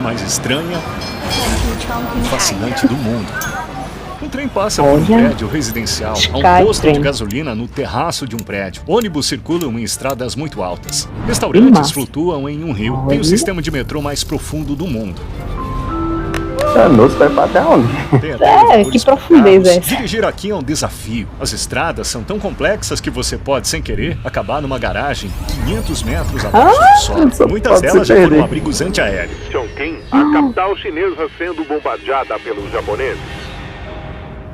mais estranha e fascinante do mundo. Um trem passa por um prédio residencial, há um posto de gasolina no terraço de um prédio. Ônibus circulam em estradas muito altas. Restaurantes flutuam em um rio. Tem o sistema de metrô mais profundo do mundo. Nossa, vai pra até onde? Que profundeza é essa? Dirigir aqui é um desafio. As estradas são tão complexas que você pode, sem querer, acabar numa garagem 500 metros abaixo do solo. Muitas delas já foram abrigos antiaéreos. Chongqing, a capital chinesa sendo bombardeada pelos japoneses.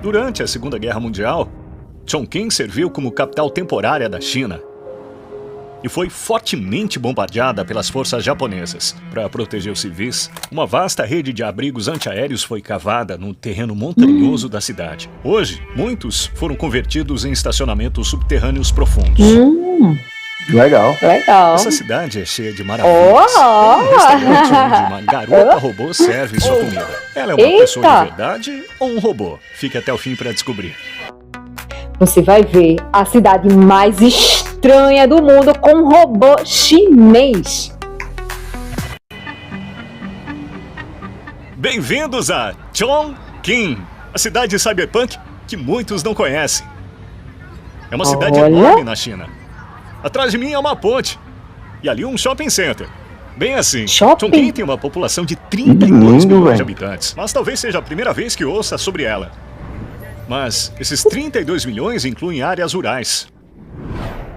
Durante a Segunda Guerra Mundial, Chongqing serviu como capital temporária da China e foi fortemente bombardeada pelas forças japonesas. Para proteger os civis, uma vasta rede de abrigos antiaéreos foi cavada no terreno montanhoso da cidade. Hoje, muitos foram convertidos em estacionamentos subterrâneos profundos. Legal. Essa cidade é cheia de maravilhas. Um restaurante onde uma garota robô serve sua comida. Ela é uma pessoa de verdade ou um robô? Fique até o fim para descobrir. Você vai ver a cidade mais estranha do mundo com um robô chinês. Bem-vindos a Chongqing, a cidade cyberpunk que muitos não conhecem. É uma cidade enorme na China. Atrás de mim é uma ponte. E ali um shopping center. Bem assim, Chongqing tem uma população de 32 milhões de habitantes. Mas talvez seja a primeira vez que ouça sobre ela. Mas esses 32 milhões incluem áreas rurais.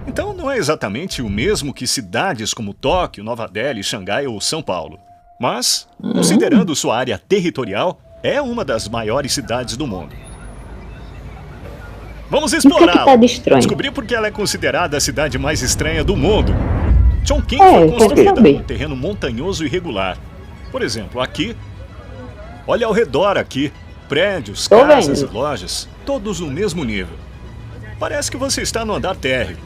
Então não é exatamente o mesmo que cidades como Tóquio, Nova Delhi, Xangai ou São Paulo. Mas, considerando sua área territorial, é uma das maiores cidades do mundo. Vamos explorá-la. Descobrir por que ela é considerada a cidade mais estranha do mundo. Chongqing foi construída num terreno montanhoso e irregular. Por exemplo, aqui, olha ao redor aqui. Prédios, casas e lojas, todos no mesmo nível. Parece que você está no andar térreo.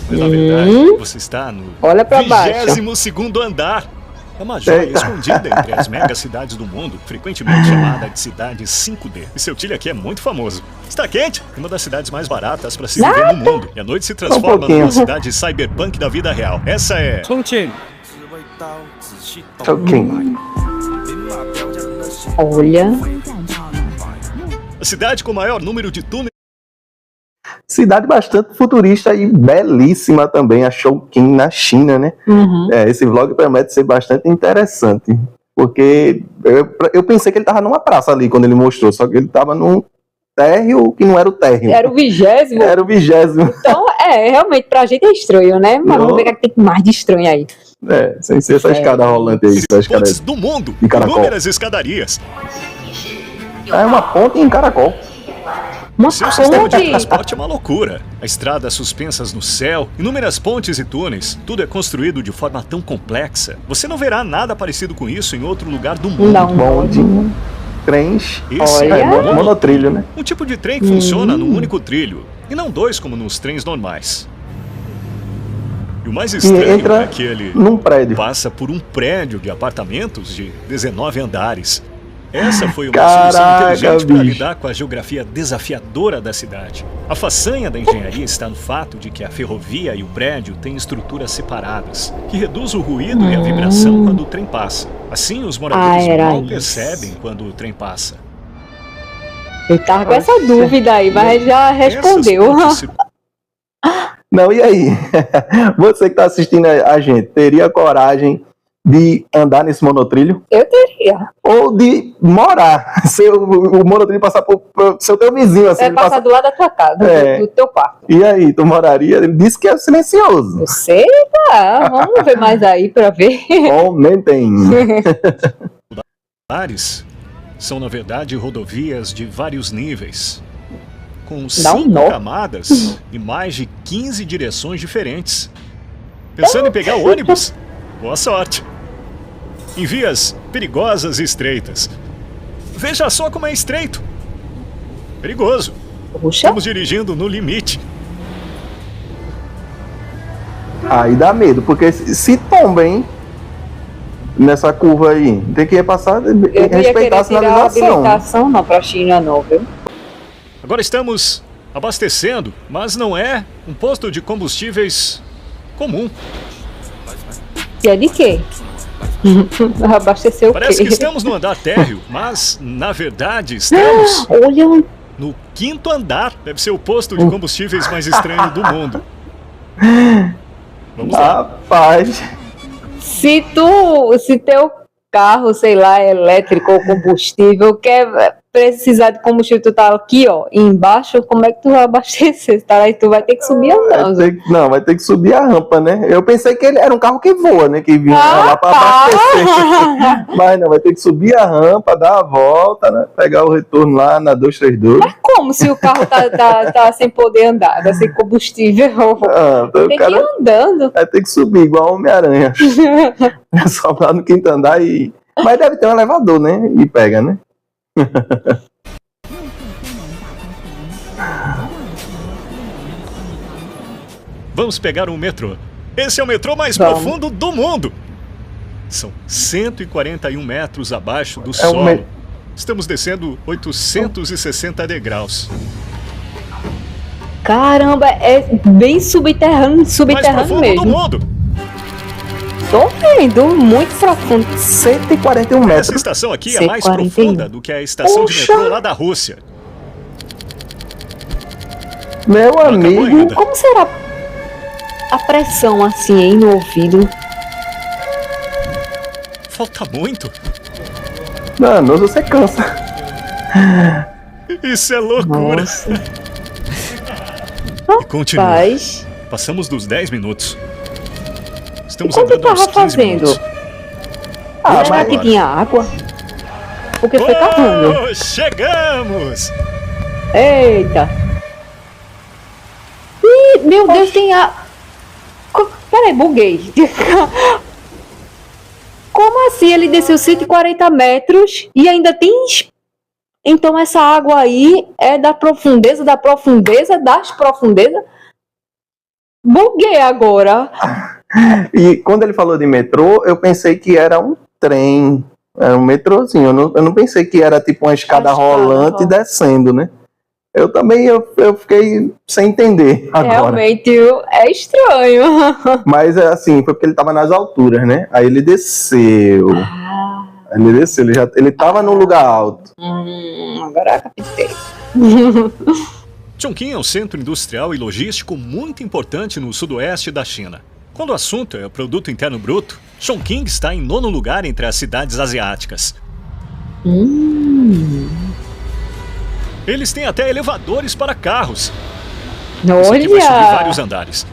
Mas na verdade, você está no 22º andar. É uma joia escondida entre as megacidades do mundo, frequentemente chamada de cidade 5D. E seu tilho aqui é muito famoso. Está quente? Uma das cidades mais baratas para se viver no mundo. E a noite se transforma numa cidade cyberpunk da vida real. Essa é... Chongqing. Olha. A cidade com o maior número de túneis. Cidade bastante futurista e belíssima também, a Chongqing na China, né? Esse vlog promete ser bastante interessante. Porque eu pensei que ele tava numa praça ali quando ele mostrou, só que ele tava num térreo que não era o térreo. Era o 20º? Era o 20º. Então, realmente, pra gente é estranho, né? Mas vamos ver o que tem mais de estranho aí. Sem ser essa escada rolante aí. Essa escada do mundo, inúmeras escadarias. É uma ponte em caracol. Seu sistema de transporte é uma loucura. A estradas suspensas no céu, inúmeras pontes e túneis, tudo é construído de forma tão complexa. Você não verá nada parecido com isso em outro lugar do mundo. Bonde, trens, monotrilho, né? Um tipo de trem que funciona num único trilho, e não dois como nos trens normais. E o mais estranho é que ele passa por um prédio de apartamentos de 19 andares. Essa foi uma solução inteligente para lidar com a geografia desafiadora da cidade. A façanha da engenharia está no fato de que a ferrovia e o prédio têm estruturas separadas, que reduz o ruído e a vibração quando o trem passa. Assim, os moradores mal percebem quando o trem passa. Eu tava com essa dúvida aí, mas já respondeu. Não, e aí? Você que tá assistindo a gente, teria coragem de andar nesse monotrilho? Eu teria. Ou de morar. O monotrilho passar por seu teu vizinho. Assim, passar do lado da tua casa, do teu quarto. E aí, tu moraria? Ele disse que é silencioso. Eu sei, tá. Vamos ver mais aí pra ver. Aumentem. São, na verdade, rodovias de vários níveis. Com 5 camadas e mais de 15 direções diferentes. Pensando em pegar o ônibus? Boa sorte! Em vias perigosas e estreitas. Veja só como é estreito. Perigoso. Estamos dirigindo no limite. Aí dá medo, porque se tomba, hein? Nessa curva aí, tem que passar, respeitar a sinalização. Habilitação não, pra China não, viu? Agora estamos abastecendo, mas não é um posto de combustíveis comum. E é de quê? Abastecer o quê? Parece que estamos no andar térreo, mas, na verdade, estamos Olha, no 5º andar. Deve ser o posto de combustíveis mais estranho do mundo. Vamos lá. Rapaz, se teu carro, sei lá, é elétrico ou combustível, quer precisar de combustível, tu tá aqui, ó, embaixo, como é que tu vai abastecer? Tá aí, tu vai ter que subir andando. vai ter que subir a rampa, né? Eu pensei que ele era um carro que voa, né? Que vinha lá pra abastecer. Mas não, vai ter que subir a rampa, dar a volta, né? Pegar o retorno lá na 232. Mas como se o carro tá sem poder andar, tá sem combustível? Então Tem que ir andando. Vai ter que subir igual Homem-Aranha. É só lá no 5º andar e... Mas deve ter um elevador, né? E pega, né? Vamos pegar um metrô. Esse é o metrô mais profundo do mundo. São 141 metros abaixo do solo. Estamos descendo 860 degraus. Caramba, é bem subterrâneo Mais profundo mesmo. do mundo. Tô vendo, muito profundo. 141 metros. Essa estação aqui é mais profunda do que a estação de metrô lá da Rússia. Meu amigo, como será a pressão assim, hein, no ouvido? Falta muito. Não, você cansa. Isso é loucura. Nossa. E continua. Rapaz. Passamos dos 10 minutos. Estamos E quando andando tava aos 15 fazendo? minutos. Será que tinha água? Porque foi cavando. Chegamos! Eita! Ih, meu Deus, tem água. Peraí, buguei. Como assim? Ele desceu 140 metros e ainda tem... Então essa água aí é das profundezas. Buguei agora. E quando ele falou de metrô, eu pensei que era um trem. Era um metrôzinho. Eu não pensei que era tipo uma escada rolante descendo, né? Eu também eu fiquei sem entender agora. Realmente é estranho. Mas assim, foi porque ele tava nas alturas, né? Aí ele desceu. Ele tava num lugar alto. Agora eu captei. Chongqing é um centro industrial e logístico muito importante no sudoeste da China. Quando o assunto é o produto interno bruto, Chongqing está em 9º lugar entre as cidades asiáticas. Eles têm até elevadores para carros. Isso aqui vai subir vários andares.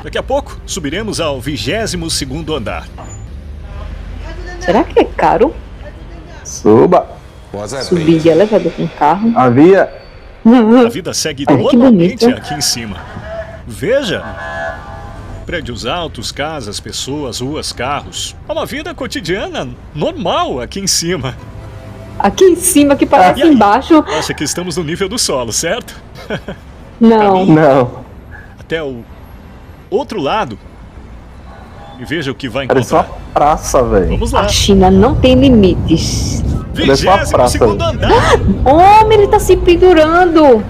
Daqui a pouco, subiremos ao 22º andar. Será que é caro Suba. subir de elevador com carro? A vida segue normalmente aqui em cima. Veja! Prédios altos, casas, pessoas, ruas, carros. É uma vida cotidiana, normal aqui em cima. Aqui em cima, que parece embaixo. Acha que estamos no nível do solo, certo? Não. Até o outro lado. E veja o que vai Parece encontrar. uma praça, velho. Vamos lá. A China não tem limites. 22º andar. Homem, ele tá se pendurando.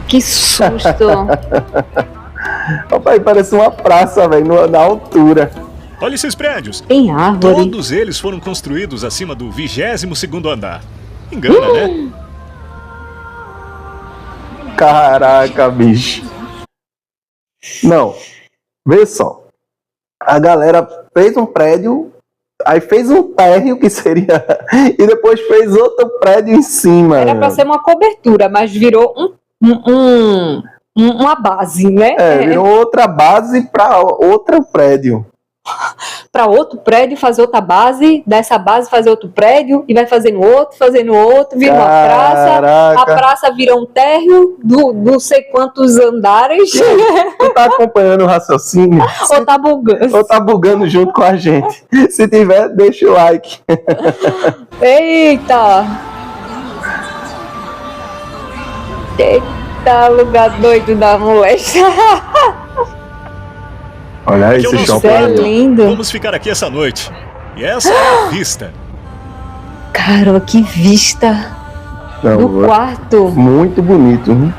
Que susto. Rapaz, parece uma praça, velho, na altura. Olha esses prédios. Tem árvore. Todos eles foram construídos acima do 22º andar. Engana, né? Caraca, bicho. Não, vê só. A galera fez um prédio, aí fez um térreo, que seria... E depois fez outro prédio em cima. Era pra ser uma cobertura, mas virou uma base, né? Virou outra base para outro prédio. Para outro prédio, fazer outra base, dessa base fazer outro prédio, e vai fazendo outro, vira uma praça, a praça vira um térreo do não sei quantos andares. Tu tá acompanhando o raciocínio? Ou tá bugando? Ou tá bugando junto com a gente? Se tiver, deixa o like. Eita, lugar doido da moléstia. Olha esse shopping. É lindo. Vamos ficar aqui essa noite. E essa é a vista. Cara, que vista do quarto. Muito bonito, hein?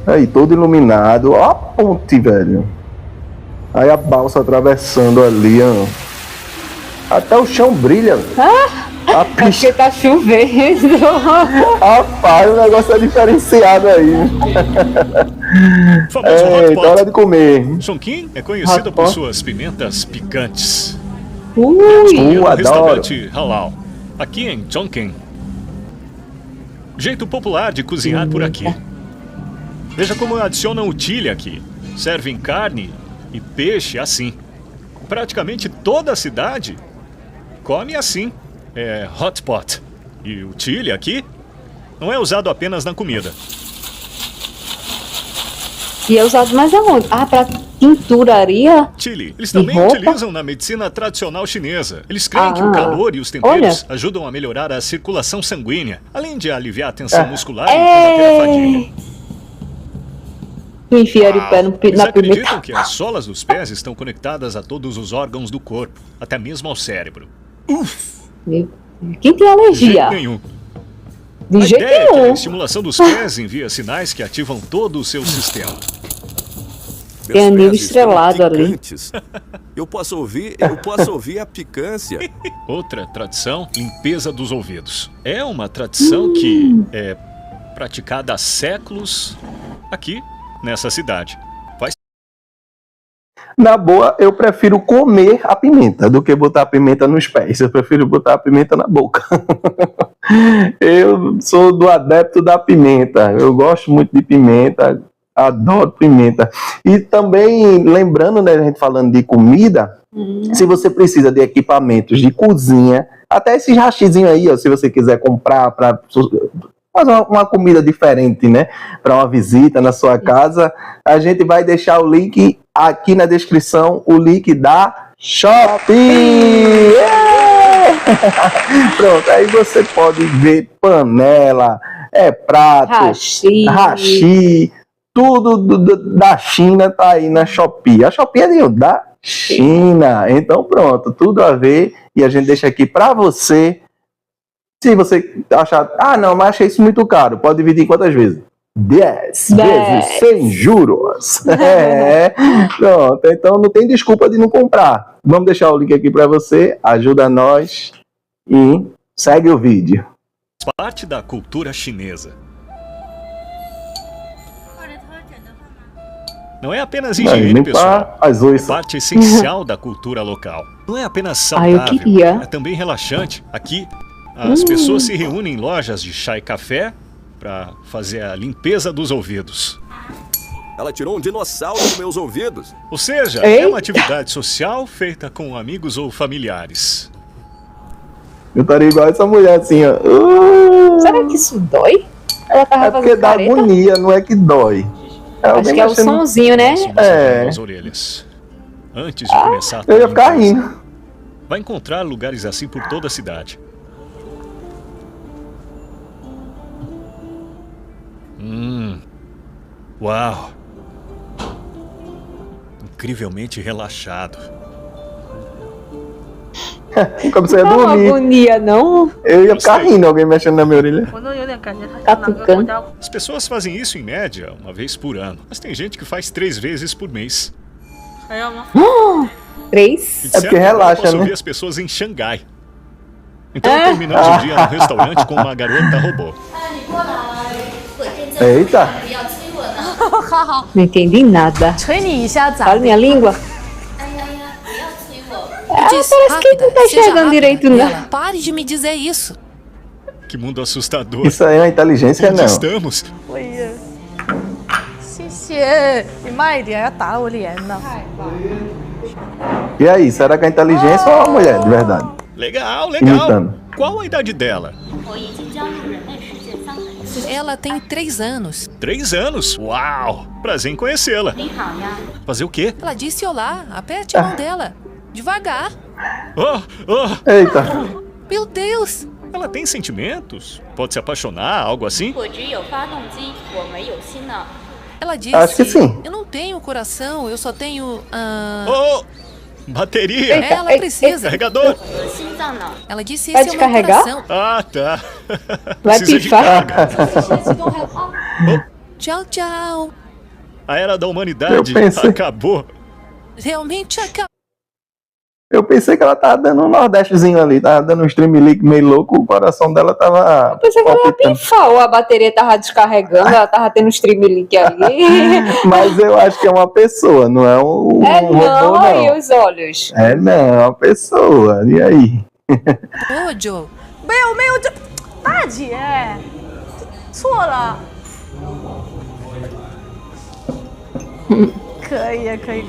Aí, todo iluminado. Ó a ponte, velho. Aí a balsa atravessando ali, ó. Até o chão brilha. A Porque tá chovendo. Rapaz, o negócio é diferenciado aí. Famoso hot pot. Hora de comer. Chongqing é conhecido Hot por pot. suas pimentas picantes. Ui, No adoro. restaurante halal, aqui em Chongqing. Jeito popular de cozinhar por aqui. Veja como adicionam o chile aqui. Servem carne e peixe assim. Praticamente toda a cidade come assim. É hot pot. E o chile aqui não é usado apenas na comida. e é usado mais aonde? Ah, pra tinturaria? Chile, eles E também roupa? utilizam na medicina tradicional chinesa. Eles creem que o Ah, calor e os temperos ajudam a melhorar a circulação sanguínea, além de aliviar a tensão muscular e combater a fadiga. Enfiar o pé Eles na acreditam pimenta. que as solas dos pés estão conectadas a todos os órgãos do corpo, até mesmo ao cérebro. Quem tem De alergia? jeito nenhum. De A jeito ideia é que a nenhum. estimulação dos pés envia sinais que ativam todo o seu sistema. Tem Meus anil pés estão estrelado ali. picantes. Eu posso ouvir a picância. Outra tradição, limpeza dos ouvidos. É uma tradição que é praticada há séculos aqui nessa cidade. Faz Na boa, eu prefiro comer a pimenta do que botar a pimenta nos pés. Eu prefiro botar a pimenta na boca. Eu sou do adepto da pimenta. Eu gosto muito de pimenta. Adoro pimenta. E também, lembrando, né, a gente falando de comida, se você precisa de equipamentos de cozinha, até esse haxizinho aí, ó, se você quiser comprar para fazer uma comida diferente, né, para uma visita na sua casa, a gente vai deixar o link aqui na descrição, o link da Shopee. Pronto, aí você pode ver panela, prato, hashi, tudo da China tá aí na Shopee. A Shopee é da China. Então pronto, tudo a ver. E a gente deixa aqui para você. Se você achar, não, mas achei isso muito caro, pode dividir em quantas vezes? 10 vezes sem juros. Pronto, então não tem desculpa de não comprar. Vamos deixar o link aqui para você, ajuda nós e segue o vídeo. parte da cultura chinesa. Não é apenas higiene, pessoal. É parte essencial da cultura local. Não é apenas saudável, é também relaxante. Aqui, as pessoas se reúnem em lojas de chá e café para fazer a limpeza dos ouvidos. Ela tirou um dinossauro dos meus ouvidos. Ou seja, é uma atividade social feita com amigos ou familiares. Eu estaria igual essa mulher assim, ó. Será que isso dói? Ela tava é porque dá agonia, não é que dói. Acho que é o sonzinho, né? Nas orelhas. Antes de começar a eu ia ficar rindo. Vai encontrar lugares assim por toda a cidade. Uau! Incrivelmente relaxado. Como você ia dormir. Não é agonia, não? Eu ia ficar rindo, alguém mexendo na minha orelha. As pessoas fazem isso em média uma vez por ano. Mas tem gente que faz 3 vezes por mês. 3? É porque relaxa, posso né? ver as pessoas em Xangai. Então terminamos o dia no restaurante com uma garota robô. Eita! Não entendi nada. Fala minha língua. Parece que não tá enxergando direito, não. Pare de me dizer isso. Que mundo assustador. Isso aí é uma inteligência, Onde não. estamos? E aí, será que é inteligência ou é uma mulher, de verdade? Legal, legal. Imitando. Qual a idade dela? Ela tem 3 anos. 3 anos? Uau! Prazer em conhecê-la. Fazer o quê? Ela disse olá. Aperte a mão dela. Devagar. Eita! Meu Deus! Ela tem sentimentos? Pode se apaixonar, algo assim? Ela disse... Acho que sim. Eu não tenho coração, eu só tenho... Bateria! Ela precisa. Carregador! Ela disse Vai esse é o meu descarregar? coração. Ah, tá. Vai Precisa de pifar. carga. Tchau, tchau. A era da humanidade Eu pensei. acabou. Realmente acabou. Eu pensei que ela tava dando um nordestezinho ali, tava dando um streamlink meio louco, o coração dela tava... Eu pensei que ela ia pifar, ou a bateria tava descarregando, ela tava tendo um streamlink ali. Mas eu acho que é uma pessoa, não é um robô, não. E os olhos? Não, é uma pessoa, e aí? Ô, Joe. 没有这大姐错了。可以，可以。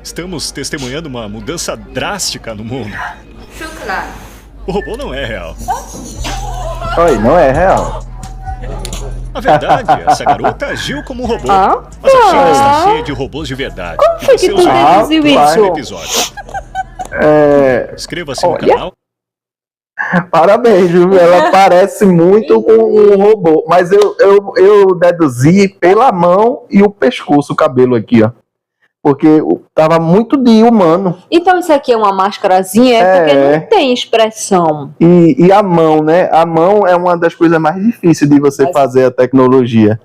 Estamos testemunhando uma mudança drástica no mundo. O robô não é real. Oi, não é real. Na verdade, essa garota agiu como um robô. Mas a China está cheia de robôs de verdade. Como foi que tu deduziu isso? Episódio. Inscreva-se no canal. Parabéns, viu? Ela parece muito com um robô. Mas eu deduzi pela mão e o pescoço, o cabelo aqui, ó. Porque tava muito de humano. Então isso aqui é uma máscarazinha? Porque não tem expressão. E a mão, né? A mão é uma das coisas mais difíceis de você fazer a tecnologia.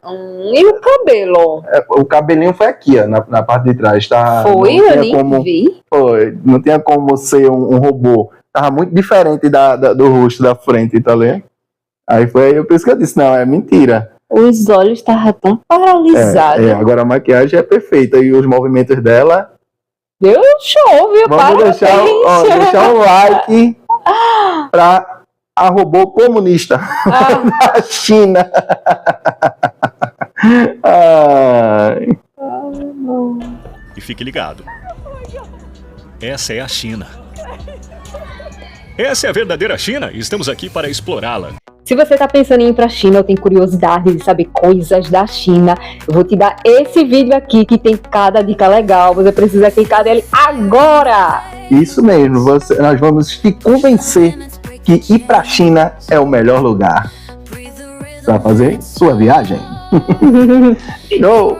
E o cabelo? O cabelinho foi aqui, ó, na parte de trás. Tá, foi? Eu nem vi. Foi. Não tinha como ser um robô. Tava muito diferente do rosto da frente, tá vendo? Aí foi por isso que eu disse, não, é mentira. Os olhos estavam tão paralisados. Agora a maquiagem é perfeita e os movimentos dela... Deu show, viu? Vamos deixar um like pra a robô comunista da China. E fique ligado. Essa é a China. Essa é a verdadeira China e estamos aqui para explorá-la. Se você tá pensando em ir pra China ou tem curiosidade de saber coisas da China, eu vou te dar esse vídeo aqui que tem cada dica legal. Você precisa clicar nele agora! Isso mesmo, nós vamos te convencer que ir pra China é o melhor lugar para fazer sua viagem. Show!